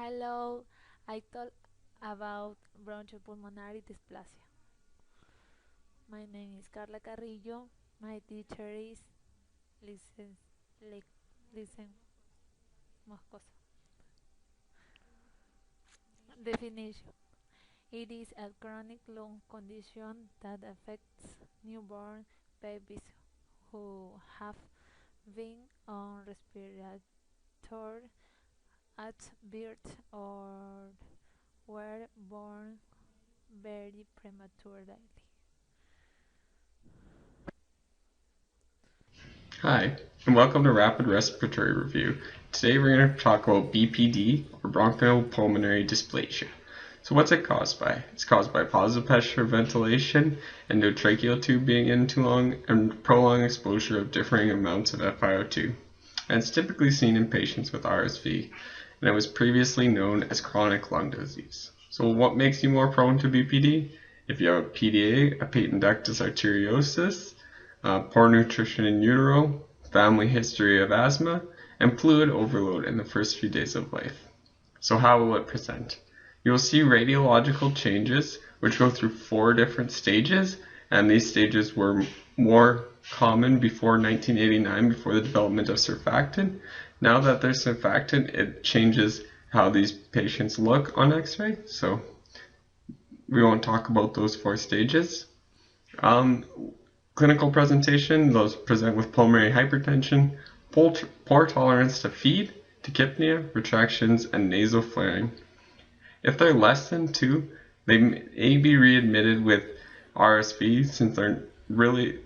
Hello, I talk about brochopulmonary dysplasia. My name is Carla Carrillo. My teacher is Listen, Listen Moscoso. Definition: it is a chronic lung condition that affects newborn babies who have been on respirator at birth or were born very prematurely. Hi, and welcome to Rapid Respiratory Review. Today we're going to talk about BPD, or bronchopulmonary dysplasia. So what's it caused by? It's caused by positive pressure ventilation, endotracheal tube being in too long, and prolonged exposure of differing amounts of FiO2. And it's typically seen in patients with RSV, and it was previously known as chronic lung disease. So what makes you more prone to BPD? If you have a PDA, a patent ductus arteriosus, poor nutrition in utero, family history of asthma, and fluid overload in the first few days of life. So how will it present? You will see radiological changes which go through 4 different stages, and these stages were more common before 1989, before the development of surfactant. Now that there's surfactant, it changes how these patients look on x-ray, so we won't talk about those 4 stages. Clinical presentation, those present with pulmonary hypertension, poor tolerance to feed, tachypnea, retractions, and nasal flaring. If they're less than 2, they may be readmitted with RSV since they're really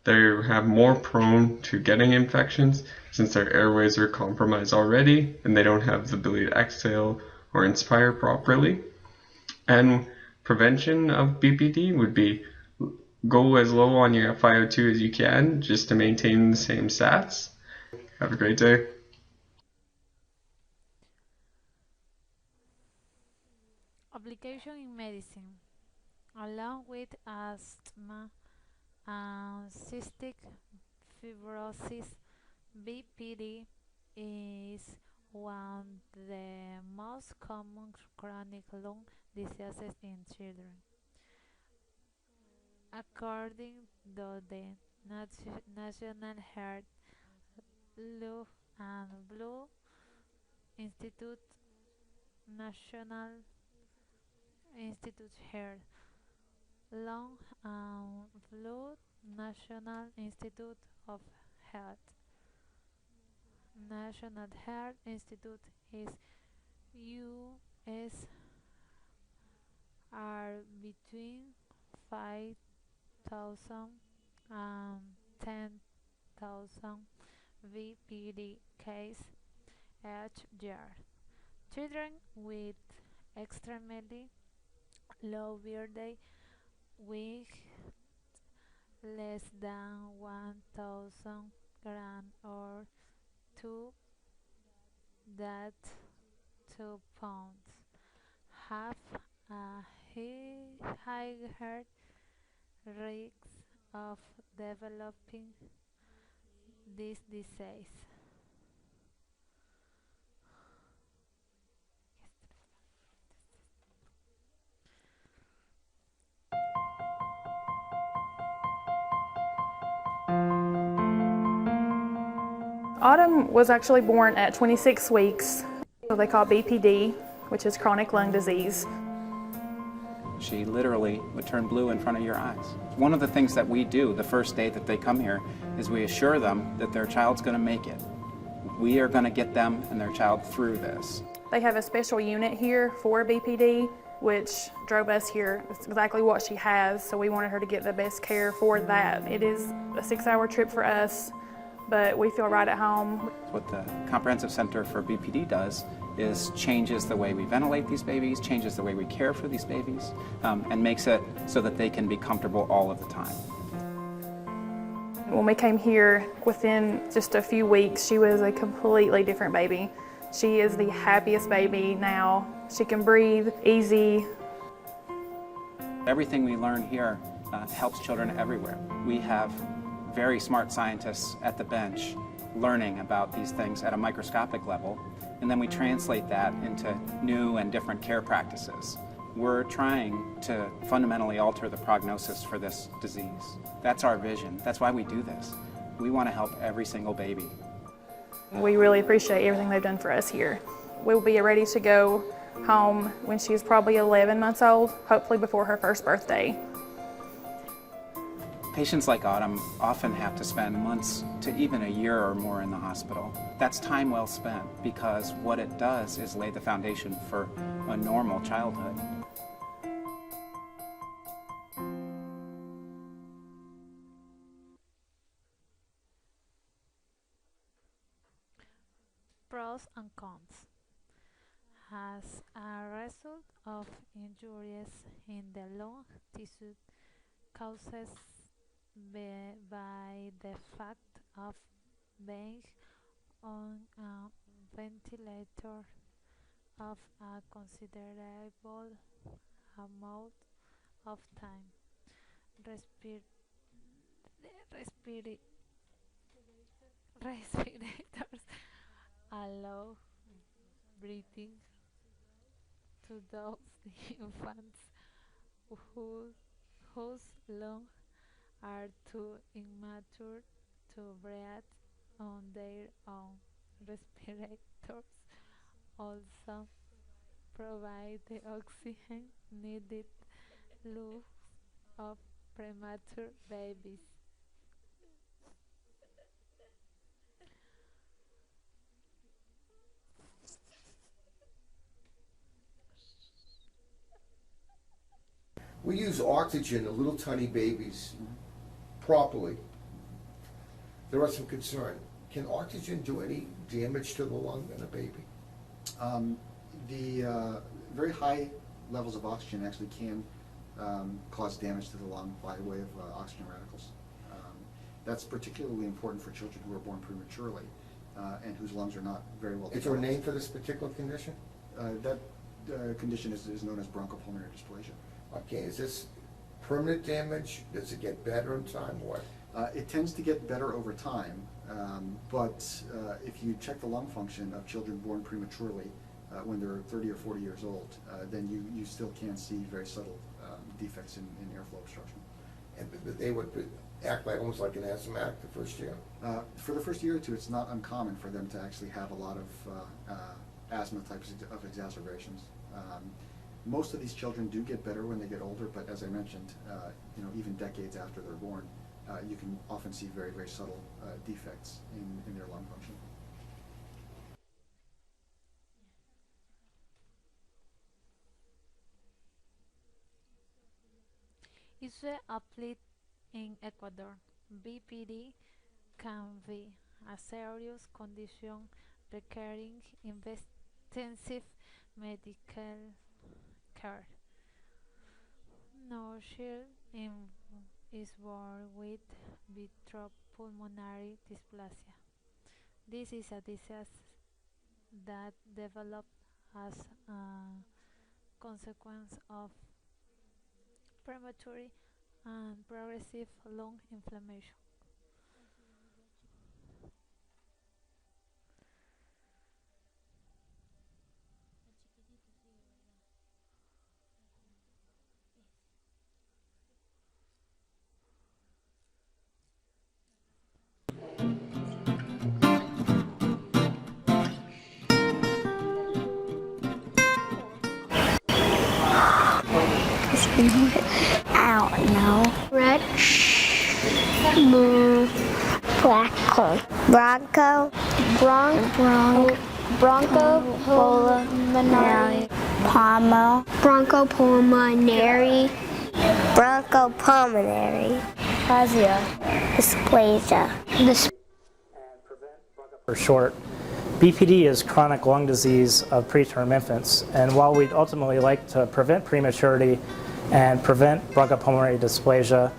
they have more prone to getting infections since their airways are compromised already and they don't have the ability to exhale or inspire properly. And prevention of BPD would be go as low on your FiO2 as you can just to maintain the same stats. Have a great day. Application in medicine. Along with asthma and cystic fibrosis, BPD is one of the most common chronic lung diseases in children. According to the National Heart, Lung and Blood Institute, National Institute Heart, Lung and Blood, National Institute of Health. National Heart Institute is US are between 5,000 and 10,000 VPD cases each year. Children with extremely low birthday weight less than 1,000 grams or 2 that 2 pounds have a higher risk of developing this disease. Autumn was actually born at 26 weeks, what they call BPD, which is chronic lung disease. She literally would turn blue in front of your eyes. One of the things that we do the first day that they come here is we assure them that their child's going to make it. We are going to get them and their child through this. They have a special unit here for BPD, which drove us here. It's exactly what she has, so we wanted her to get the best care for that. It is a 6-hour trip for us, but we feel right at home. What the Comprehensive Center for BPD does is changes the way we ventilate these babies, changes the way we care for these babies, and makes it so that they can be comfortable all of the time. When we came here, within just a few weeks, she was a completely different baby. She is the happiest baby now. She can breathe easy. Everything we learn here helps children everywhere. We have very smart scientists at the bench learning about these things at a microscopic level, and then we translate that into new and different care practices. We're trying to fundamentally alter the prognosis for this disease. That's our vision. That's why we do this. We want to help every single baby. We really appreciate everything they've done for us here. We'll be ready to go home when she's probably 11 months old, hopefully before her first birthday. Patients like Autumn often have to spend months to even a year or more in the hospital. That's time well spent because what it does is lay the foundation for a normal childhood. Pros and cons. As a result of injuries in the lung tissue caused by the fact of being on a ventilator of a considerable amount of time. Respir- respirators allow breathing to those infants who, whose lungs are too immature to breathe on their own. Respirators also provide the oxygen needed lungs of premature babies. We use oxygen in little tiny babies properly. There are some concern. Can oxygen do any damage to the lung in a baby? The very high levels of oxygen actually can cause damage to the lung by way of oxygen radicals. That's particularly important for children who are born prematurely and whose lungs are not very well developed. Is there a name for this particular condition? That condition is known as brochopulmonary dysplasia. Okay, is this permanent damage? Does it get better in time? What? It tends to get better over time, but if you check the lung function of children born prematurely when they're 30 or 40 years old, then you still can see very subtle defects in airflow obstruction. And they would act like almost like an asthmatic the first year? For the first year or two, it's not uncommon for them to actually have a lot of asthma types of exacerbations. Most of these children do get better when they get older, but as I mentioned, even decades after they're born, you can often see very, very subtle defects in their lung function. Issue applied in Ecuador. BPD can be a serious condition requiring intensive medical care. No child is born with brochopulmonary dysplasia. This is a disease that develops as a consequence of premature and progressive lung inflammation. I don't know. Red, blue, black, brochopulmonary, brochopulmonary, dysplasia. For short, BPD is chronic lung disease of preterm infants, and while we'd ultimately like to prevent prematurity and prevent brochopulmonary dysplasia,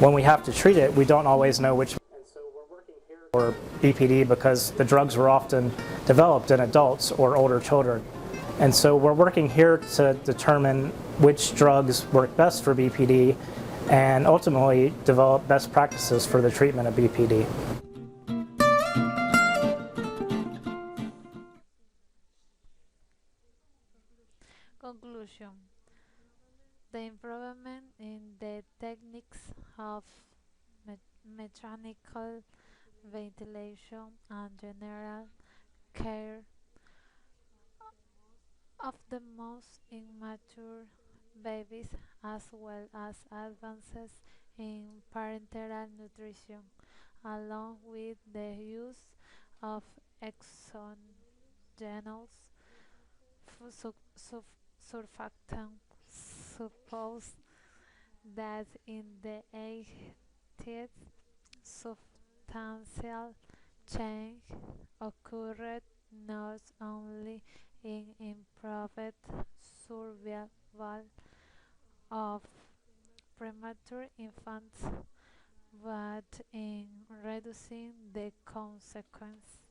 when we have to treat it, we don't always know which. And so we're working here for BPD because the drugs were often developed in adults or older children. And so we're working here to determine which drugs work best for BPD and ultimately develop best practices for the treatment of BPD. Conclusion. The improvement in the techniques of mechanical ventilation and general care of the most immature babies, as well as advances in parenteral nutrition, along with the use of exogenous surfactants, suppose that in the 80s substantial change occurred not only in improved survival of premature infants but in reducing the consequences